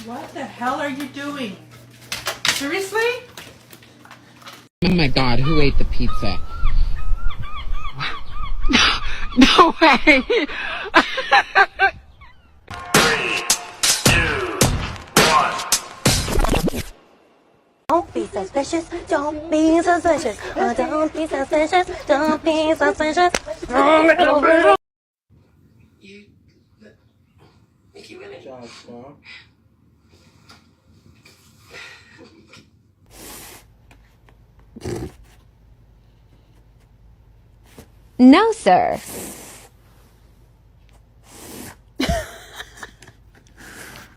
What the hell are you doing? Seriously? Oh my God, who ate the pizza? No way! 3, 2, 1. Don't be suspicious, don't be suspicious, oh, don't be suspicious, don't be suspicious. You really? No, sir.